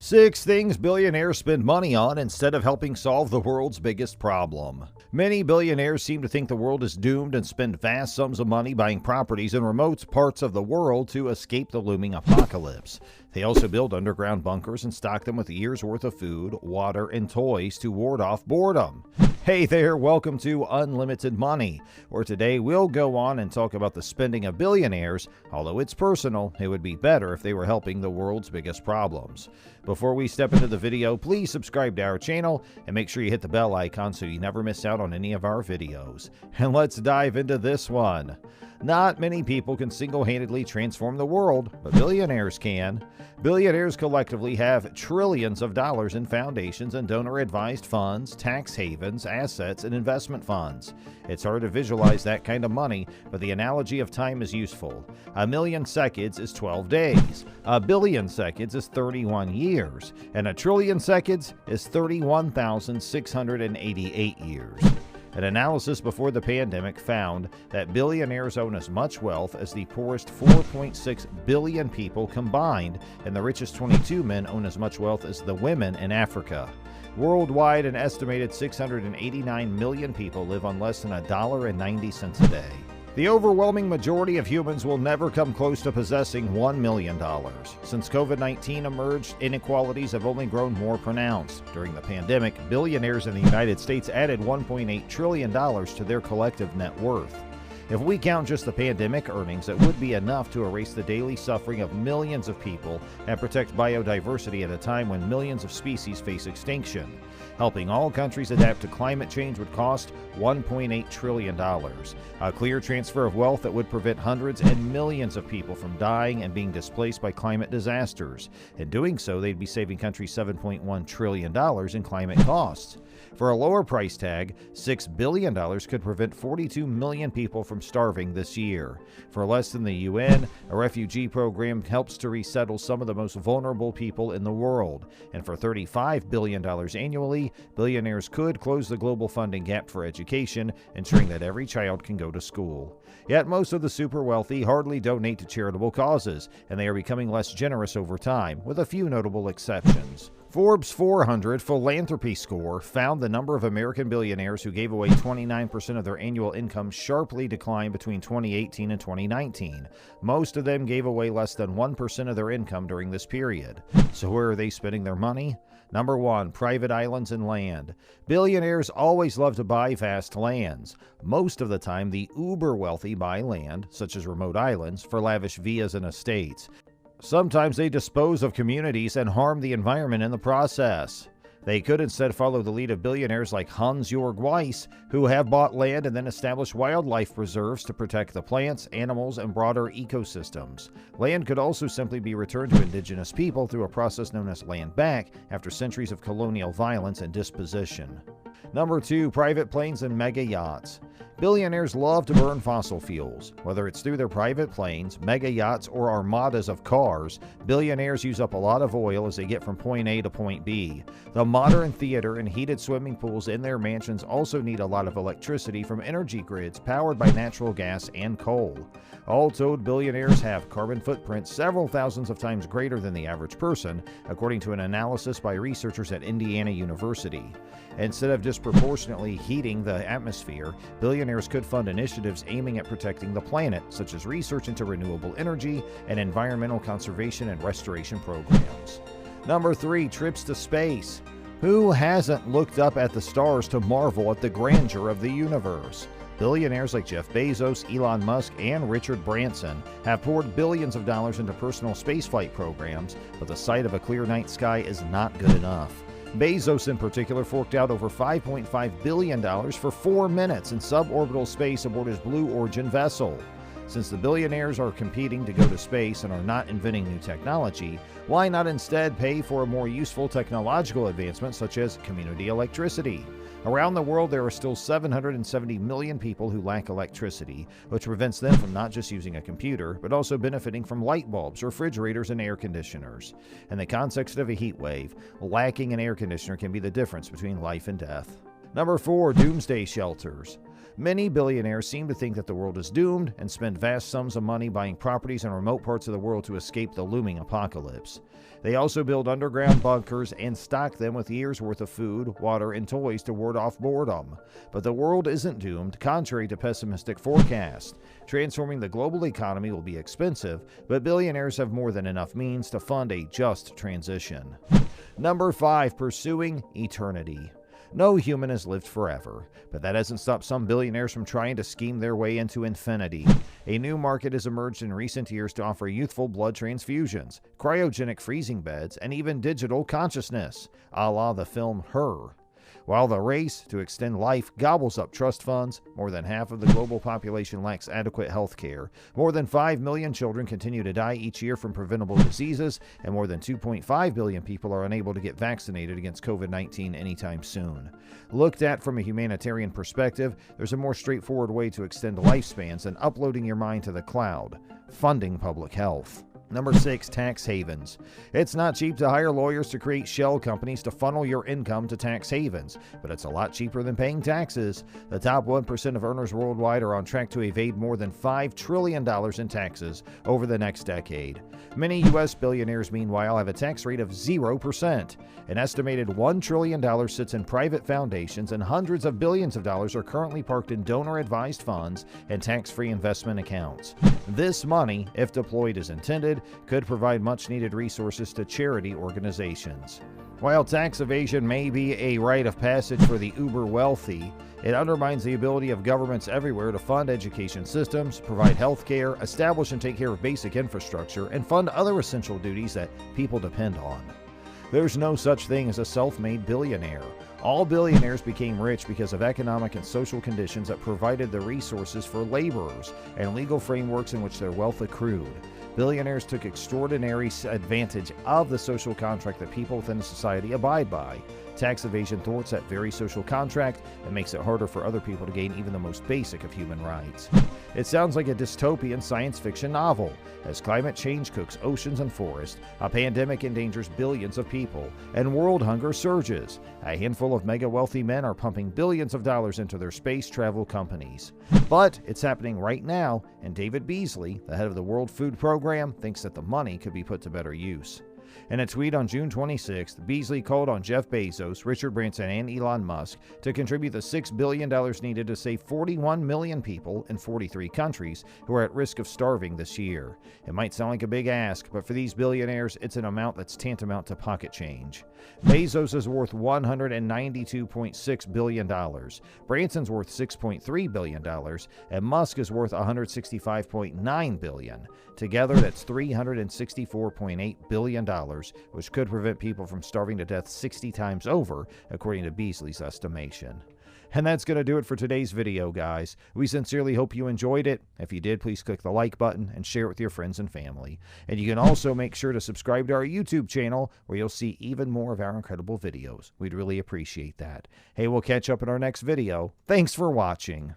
6 things billionaires spend money on instead of helping solve the world's biggest problem. Many billionaires seem to think the world is doomed and spend vast sums of money buying properties in remote parts of the world to escape the looming apocalypse. They also build underground bunkers and stock them with a year's worth of food, water, and toys to ward off boredom. Hey there, welcome to Unlimited Money, where today we'll go on and talk about the spending of billionaires. Although it's personal, it would be better if they were helping the world's biggest problems. Before we step into the video, please subscribe to our channel and make sure you hit the bell icon so you never miss out on any of our videos. And let's dive into this one. Not many people can single-handedly transform the world, but billionaires can. Billionaires collectively have trillions of dollars in foundations and donor-advised funds, tax havens, assets, and investment funds. It's hard to visualize that kind of money, but the analogy of time is useful. 1,000,000 seconds is 12 days, 1,000,000,000 seconds is 31 years, and 1,000,000,000,000 seconds is 31,688 years. An analysis before the pandemic found that billionaires own as much wealth as the poorest 4.6 billion people combined, and the richest 22 men own as much wealth as the women in Africa. Worldwide, an estimated 689 million people live on less than $1.90 a day. The overwhelming majority of humans will never come close to possessing $1 million. Since COVID-19 emerged, inequalities have only grown more pronounced. During the pandemic, billionaires in the United States added $1.8 trillion to their collective net worth. If we count just the pandemic earnings, it would be enough to erase the daily suffering of millions of people and protect biodiversity at a time when millions of species face extinction. Helping all countries adapt to climate change would cost $1.8 trillion. A clear transfer of wealth that would prevent hundreds and millions of people from dying and being displaced by climate disasters. In doing so, they'd be saving countries $7.1 trillion in climate costs. For a lower price tag, $6 billion could prevent 42 million people from starving this year. For less than the UN, a refugee program helps to resettle some of the most vulnerable people in the world. And for $35 billion annually, billionaires could close the global funding gap for education, ensuring that every child can go to school. Yet most of the super wealthy hardly donate to charitable causes, and they are becoming less generous over time, with a few notable exceptions. Forbes 400 Philanthropy Score found the number of American billionaires who gave away 29% of their annual income sharply declined between 2018 and 2019. Most of them gave away less than 1% of their income during this period. So where are they spending their money? Number 1, private islands and land. Billionaires always love to buy vast lands. Most of the time, the uber-wealthy buy land, such as remote islands, for lavish villas and estates. Sometimes they dispose of communities and harm the environment in the process. They could instead follow the lead of billionaires like Hans-Jörg Weiss, who have bought land and then established wildlife reserves to protect the plants, animals, and broader ecosystems. Land could also simply be returned to indigenous people through a process known as land back after centuries of colonial violence and dispossession. Number 2, private planes and mega yachts. Billionaires love to burn fossil fuels. Whether it's through their private planes, mega yachts, or armadas of cars, billionaires use up a lot of oil as they get from point A to point B. The modern theater and heated swimming pools in their mansions also need a lot of electricity from energy grids powered by natural gas and coal. All told, billionaires have carbon footprints several thousands of times greater than the average person, according to an analysis by researchers at Indiana University. Instead of disproportionately heating the atmosphere, billionaires could fund initiatives aiming at protecting the planet, such as research into renewable energy and environmental conservation and restoration programs. Number 3, trips to space. Who hasn't looked up at the stars to marvel at the grandeur of the universe? Billionaires like Jeff Bezos, Elon Musk, and Richard Branson have poured billions of dollars into personal spaceflight programs, but the sight of a clear night sky is not good enough. Bezos in particular forked out over $5.5 billion for 4 minutes in suborbital space aboard his Blue Origin vessel. Since the billionaires are competing to go to space and are not inventing new technology, why not instead pay for a more useful technological advancement such as community electricity? Around the world, there are still 770 million people who lack electricity, which prevents them from not just using a computer, but also benefiting from light bulbs, refrigerators, and air conditioners. In the context of a heat wave, lacking an air conditioner can be the difference between life and death. Number 4, doomsday shelters. Many billionaires seem to think that the world is doomed and spend vast sums of money buying properties in remote parts of the world to escape the looming apocalypse. They also build underground bunkers and stock them with years' worth of food, water, and toys to ward off boredom. But the world isn't doomed, contrary to pessimistic forecasts. Transforming the global economy will be expensive, but billionaires have more than enough means to fund a just transition. Number 5. Pursuing eternity. No human has lived forever, but that hasn't stopped some billionaires from trying to scheme their way into infinity. A new market has emerged in recent years to offer youthful blood transfusions, cryogenic freezing beds, and even digital consciousness, a la the film Her. While the race to extend life gobbles up trust funds, more than half of the global population lacks adequate health care, more than 5 million children continue to die each year from preventable diseases, and more than 2.5 billion people are unable to get vaccinated against COVID-19 anytime soon. Looked at from a humanitarian perspective, there's a more straightforward way to extend lifespans than uploading your mind to the cloud: funding public health. Number 6. Tax havens. It's not cheap to hire lawyers to create shell companies to funnel your income to tax havens, but it's a lot cheaper than paying taxes. The top 1% of earners worldwide are on track to evade more than $5 trillion in taxes over the next decade. Many U.S. billionaires, meanwhile, have a tax rate of 0%. An estimated $1 trillion sits in private foundations, and hundreds of billions of dollars are currently parked in donor-advised funds and tax-free investment accounts. This money, if deployed as intended, could provide much-needed resources to charity organizations. While tax evasion may be a rite of passage for the uber-wealthy, it undermines the ability of governments everywhere to fund education systems, provide health care, establish and take care of basic infrastructure, and fund other essential duties that people depend on. There's no such thing as a self-made billionaire. All billionaires became rich because of economic and social conditions that provided the resources for laborers and legal frameworks in which their wealth accrued. Billionaires took extraordinary advantage of the social contract that people within a society abide by. Tax evasion thwarts that very social contract and makes it harder for other people to gain even the most basic of human rights. It sounds like a dystopian science fiction novel. As climate change cooks oceans and forests, a pandemic endangers billions of people, and world hunger surges. A handful of mega-wealthy men are pumping billions of dollars into their space travel companies. But it's happening right now, and David Beasley, the head of the World Food Program, thinks that the money could be put to better use. In a tweet on June 26th, Beasley called on Jeff Bezos, Richard Branson, and Elon Musk to contribute the $6 billion needed to save 41 million people in 43 countries who are at risk of starving this year. It might sound like a big ask, but for these billionaires, it's an amount that's tantamount to pocket change. Bezos is worth $192.6 billion. Branson's worth $6.3 billion, and Musk is worth $165.9 billion. Together, that's $364.8 billion, which could prevent people from starving to death 60 times over, according to Beasley's estimation. And that's going to do it for today's video, guys. We sincerely hope you enjoyed it. If you did, please click the like button and share it with your friends and family. And you can also make sure to subscribe to our YouTube channel, where you'll see even more of our incredible videos. We'd really appreciate that. Hey, we'll catch up in our next video. Thanks for watching.